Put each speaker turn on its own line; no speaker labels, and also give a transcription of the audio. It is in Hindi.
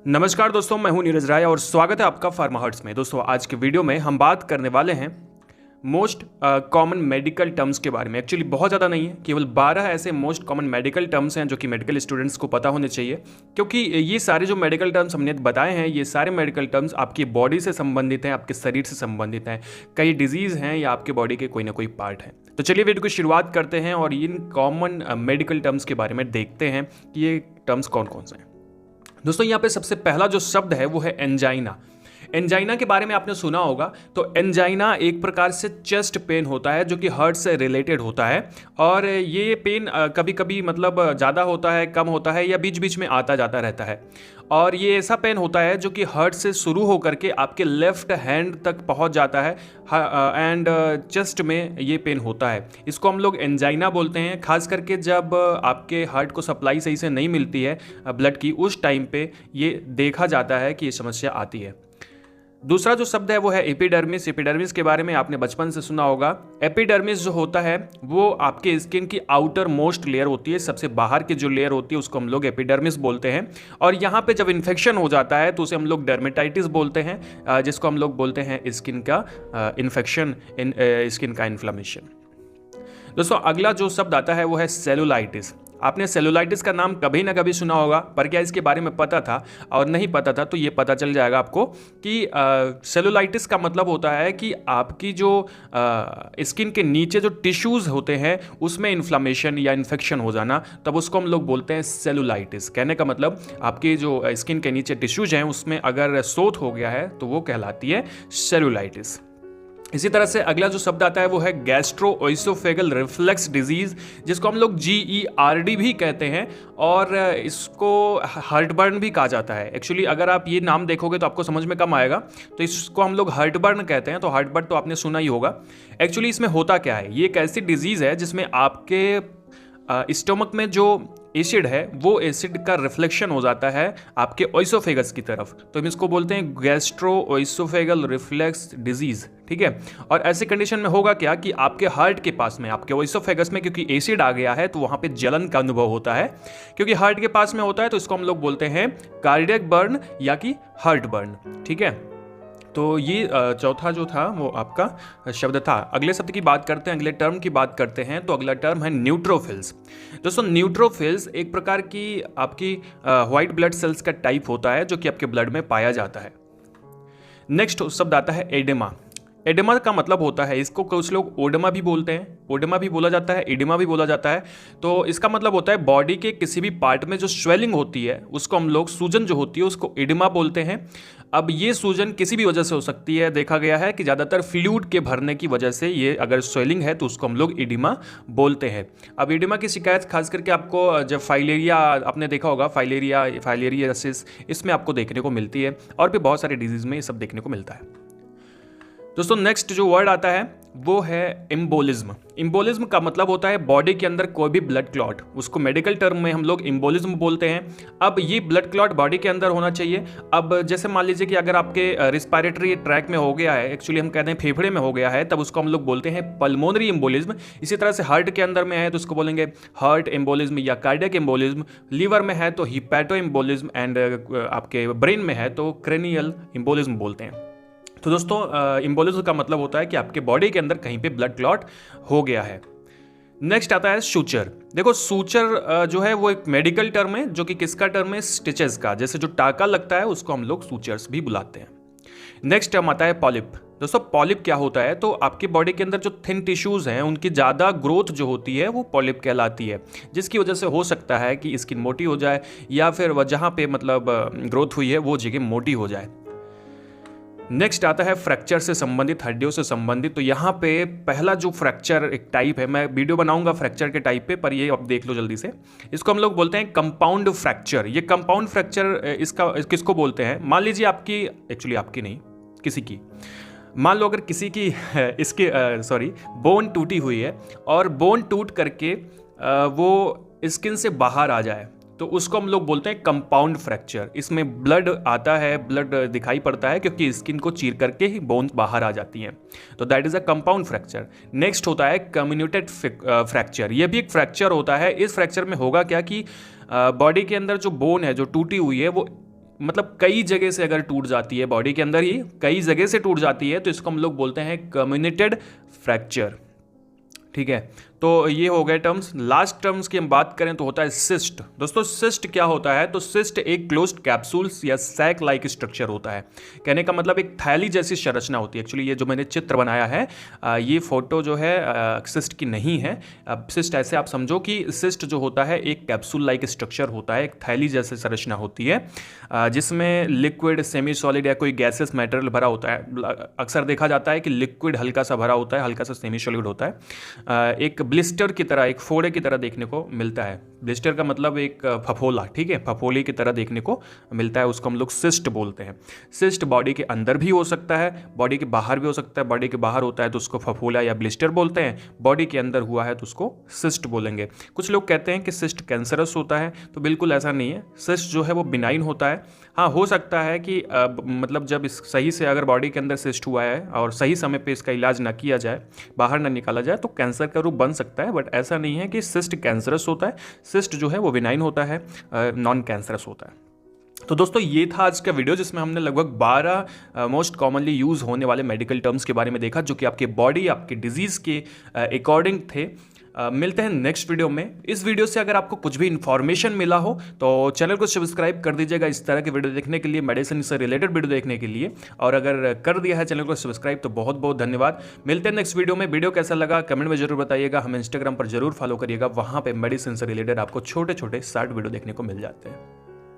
नमस्कार दोस्तों, मैं हूं नीरज राय और स्वागत है आपका फार्मा हर्ट्स में। दोस्तों आज के वीडियो में हम बात करने वाले हैं मोस्ट कॉमन मेडिकल टर्म्स के बारे में। एक्चुअली बहुत ज़्यादा नहीं है, केवल 12 ऐसे मोस्ट कॉमन मेडिकल टर्म्स हैं जो कि मेडिकल स्टूडेंट्स को पता होने चाहिए, क्योंकि ये सारे जो मेडिकल टर्म्स हमने बताए हैं, ये सारे मेडिकल टर्म्स आपकी बॉडी से संबंधित हैं, आपके शरीर से संबंधित हैं। कई डिजीज़ हैं या आपके बॉडी के कोई ना कोई पार्ट हैं। तो चलिए वीडियो की शुरुआत करते हैं और इन कॉमन मेडिकल टर्म्स के बारे में देखते हैं कि ये टर्म्स कौन कौन से हैं। दोस्तों यहाँ पे सबसे पहला जो शब्द है वो है एंजाइना। एंजाइना के बारे में आपने सुना होगा। तो एंजाइना एक प्रकार से चेस्ट पेन होता है जो कि हार्ट से रिलेटेड होता है, और ये पेन कभी कभी मतलब ज़्यादा होता है, कम होता है, या बीच बीच में आता जाता रहता है। और ये ऐसा पेन होता है जो कि हार्ट से शुरू होकर के आपके लेफ्ट हैंड तक पहुंच जाता है, एंड चेस्ट में ये पेन होता है। इसको हम लोग एंजाइना बोलते हैं, खास करके जब आपके हार्ट को सप्लाई सही से नहीं मिलती है ब्लड की, उस टाइम पे ये देखा जाता है कि ये समस्या आती है। दूसरा जो शब्द है वो है एपिडर्मिस। एपिडर्मिस के बारे में आपने बचपन से सुना होगा। एपिडर्मिस जो होता है वो आपके स्किन की आउटर मोस्ट लेयर होती है, सबसे बाहर की जो लेयर होती है उसको हम लोग एपिडर्मिस बोलते हैं। और यहाँ पे जब इन्फेक्शन हो जाता है तो उसे हम लोग डर्मेटाइटिस बोलते हैं, जिसको हम लोग बोलते हैं स्किन का इन्फेक्शन, स्किन का इन्फ्लेमेशन। दोस्तों अगला जो शब्द आता है वो है सेलुलाइटिस। आपने सेलुलाइटिस का नाम कभी ना कभी सुना होगा, पर क्या इसके बारे में पता था और नहीं पता था तो ये पता चल जाएगा आपको कि सेलुलाइटिस का मतलब होता है कि आपकी जो स्किन के नीचे जो टिश्यूज़ होते हैं उसमें इन्फ्लामेशन या इन्फेक्शन हो जाना, तब उसको हम लोग बोलते हैं सेलुलाइटिस। कहने का मतलब आपकी जो स्किन के नीचे टिश्यूज हैं उसमें अगर सोथ हो गया है तो वो कहलाती है सेलुलाइटिस। इसी तरह से अगला जो शब्द आता है वो है गैस्ट्रोएसोफेगल रिफ्लेक्स डिजीज, जिसको हम लोग GERD भी कहते हैं, और इसको हार्टबर्न भी कहा जाता है। एक्चुअली अगर आप ये नाम देखोगे तो आपको समझ में कम आएगा, तो इसको हम लोग हार्टबर्न कहते हैं। तो हार्टबर्न तो आपने सुना ही होगा। एक्चुअली इसमें होता क्या है, ये एक ऐसी डिजीज़ है जिसमें आपके स्टोमक में जो एसिड है वो एसिड का रिफ्लेक्शन हो जाता है आपके ओइसोफेगस की तरफ, तो हम इसको बोलते हैं गैस्ट्रोएसोफेगल रिफ्लेक्स डिजीज। ठीक है। और ऐसी कंडीशन में होगा क्या कि आपके हार्ट के पास में, आपके ओइसोफेगस में, क्योंकि एसिड आ गया है तो वहां पे जलन का अनुभव होता है, क्योंकि हार्ट के पास में होता है, तो इसको हम लोग बोलते हैं कार्डियक बर्न या कि हार्ट बर्न। ठीक है। तो ये चौथा जो था वो आपका शब्द था। अगले शब्द की बात करते हैं, अगले टर्म की बात करते हैं। तो अगला टर्म है न्यूट्रोफिल्स। दोस्तों न्यूट्रोफिल्स एक प्रकार की आपकी व्हाइट ब्लड सेल्स का टाइप होता है जो कि आपके ब्लड में पाया जाता है। नेक्स्ट शब्द आता है एडेमा। एडेमा का मतलब होता है, इसको कुछ लोग ओडेमा भी बोलते हैं, ओडेमा भी बोला जाता है, एडेमा भी बोला जाता है। तो इसका मतलब होता है बॉडी के किसी भी पार्ट में जो स्वेलिंग होती है उसको हम लोग, सूजन जो होती है उसको एडेमा बोलते हैं। अब ये सूजन किसी भी वजह से हो सकती है, देखा गया है कि ज़्यादातर फ्लूइड के भरने की वजह से ये अगर स्वेलिंग है तो उसको हम लोग एडिमा बोलते हैं। अब एडिमा की शिकायत खास करके आपको जब फाइलेरिया, आपने देखा होगा फाइलेरियासिस, इसमें आपको देखने को मिलती है, और भी बहुत सारे डिजीज़ में ये सब देखने को मिलता है। दोस्तों नेक्स्ट जो वर्ड आता है वो है एम्बोलिज्म। एम्बोलिज्म का मतलब होता है बॉडी के अंदर कोई भी ब्लड क्लॉट, उसको मेडिकल टर्म में हम लोग एम्बोलिज्म बोलते हैं। अब ये ब्लड क्लॉट बॉडी के अंदर होना चाहिए। अब जैसे मान लीजिए कि अगर आपके रिस्पायरेटरी ट्रैक में हो गया है, एक्चुअली हम कहते हैं फेफड़े में हो गया है, तब उसको हम लोग बोलते हैं पल्मोनरी एम्बोलिज्म। इसी तरह से हार्ट के अंदर में है तो उसको बोलेंगे हार्ट एम्बोलिज्म या कार्डियक एम्बोलिज्म। लीवर में है तो हिपैटो एम्बोलिज्म, एंड आपके ब्रेन में है तो क्रेनियल एम्बोलिज्म बोलते हैं। तो दोस्तों एम्बोलिज्म का मतलब होता है कि आपके बॉडी के अंदर कहीं पे ब्लड क्लॉट हो गया है। नेक्स्ट आता है सूचर। देखो सूचर जो है वो एक मेडिकल टर्म है जो कि किसका टर्म है, स्टिचेस का। जैसे जो टाका लगता है उसको हम लोग सूचर्स भी बुलाते हैं। नेक्स्ट टर्म आता है पॉलिप। दोस्तों पॉलिप क्या होता है, तो आपकी बॉडी के अंदर जो थिन टिश्यूज हैं उनकी ज़्यादा ग्रोथ जो होती है वो पॉलिप कहलाती है, जिसकी वजह से हो सकता है कि स्किन मोटी हो जाए, या फिर वह जहाँ पे मतलब ग्रोथ हुई है वो जगह मोटी हो जाए। नेक्स्ट आता है फ्रैक्चर से संबंधित, हड्डियों से संबंधित। तो यहाँ पे पहला जो फ्रैक्चर एक टाइप है, मैं वीडियो बनाऊंगा फ्रैक्चर के टाइप पे, पर ये अब देख लो जल्दी से। इसको हम लोग बोलते हैं कंपाउंड फ्रैक्चर। ये कंपाउंड फ्रैक्चर इसका किसको बोलते हैं, मान लीजिए आपकी, एक्चुअली आपकी नहीं, किसी की, मान लो अगर किसी की इसके बोन टूटी हुई है और बोन टूट करके वो स्किन से बाहर आ जाए, तो उसको हम लोग बोलते हैं कंपाउंड फ्रैक्चर। इसमें ब्लड आता है, ब्लड दिखाई पड़ता है क्योंकि स्किन को चीर करके ही बोन बाहर आ जाती हैं, तो that is a compound fracture. Next होता है कम्युनिटेड फ्रैक्चर। ये भी एक फ्रैक्चर होता है। इस फ्रैक्चर में होगा क्या कि बॉडी के अंदर जो बोन है जो टूटी हुई है वो मतलब कई जगह से अगर टूट जाती है, बॉडी के अंदर ही कई जगह से टूट जाती है, तो इसको हम लोग बोलते हैं कम्युनिटेड फ्रैक्चर। ठीक है, तो ये हो गए टर्म्स। लास्ट टर्म्स की हम बात करें तो होता है सिस्ट। दोस्तों सिस्ट क्या होता है? तो सिस्ट एक क्लोज्ड कैप्सूल्स या सैक लाइक स्ट्रक्चर होता है। कहने का मतलब एक थैली जैसी संरचना होती है। एक्चुअली ये जो मैंने चित्र बनाया है, ये फोटो जो है सिस्ट की नहीं है। अब सिस्ट ऐसे आप समझो कि सिस्ट जो होता है एक कैप्सूल लाइक स्ट्रक्चर होता है, एक थैली जैसी संरचना होती है जिसमें लिक्विड, सेमी सॉलिड या कोई गैसेस मटेरियल भरा होता है। अक्सर देखा जाता है कि लिक्विड हल्का सा भरा होता है, हल्का सा सेमी सॉलिड होता है। एक ब्लिस्टर की तरह, एक फोड़े की तरह देखने को मिलता है। ब्लिस्टर का मतलब एक फफोला, ठीक है, फफोले की तरह देखने को मिलता है, उसको हम लोग सिस्ट बोलते हैं। सिस्ट बॉडी के अंदर भी हो सकता है, बॉडी के बाहर भी हो सकता है। बॉडी के बाहर होता है तो उसको फफोला या ब्लिस्टर बोलते हैं, बॉडी के अंदर हुआ है तो उसको सिस्ट बोलेंगे। कुछ लोग कहते हैं कि सिस्ट कैंसरस होता है, तो बिल्कुल ऐसा नहीं है। सिस्ट जो है वो बिनाइन होता है। हाँ, हो सकता है कि मतलब जब इस सही से अगर बॉडी के अंदर सिस्ट हुआ है और सही समय पे इसका इलाज ना किया जाए, बाहर ना निकाला जाए, तो कैंसर का रूप बन सकता है। बट ऐसा नहीं है कि सिस्ट कैंसरस होता है। सिस्ट जो है वो बिनाइन होता है, नॉन कैंसरस होता है। तो दोस्तों ये था आज का वीडियो जिसमें हमने लगभग 12 मोस्ट कॉमनली यूज़ होने वाले मेडिकल टर्म्स के बारे में देखा, जो कि आपके बॉडी, आपके डिजीज़ के अकॉर्डिंग थे। मिलते हैं नेक्स्ट वीडियो में। इस वीडियो से अगर आपको कुछ भी इन्फॉर्मेशन मिला हो तो चैनल को सब्सक्राइब कर दीजिएगा इस तरह के वीडियो देखने के लिए, मेडिसिन से रिलेटेड वीडियो देखने के लिए। और अगर कर दिया है चैनल को सब्सक्राइब तो बहुत बहुत धन्यवाद। मिलते हैं नेक्स्ट वीडियो में। वीडियो कैसा लगा कमेंट में जरूर बताइएगा। हमें इंस्टाग्राम पर जरूर फॉलो करिएगा, वहाँ पर मेडिसिन से रिलेटेड आपको छोटे छोटे शॉर्ट वीडियो देखने को मिल जाते हैं।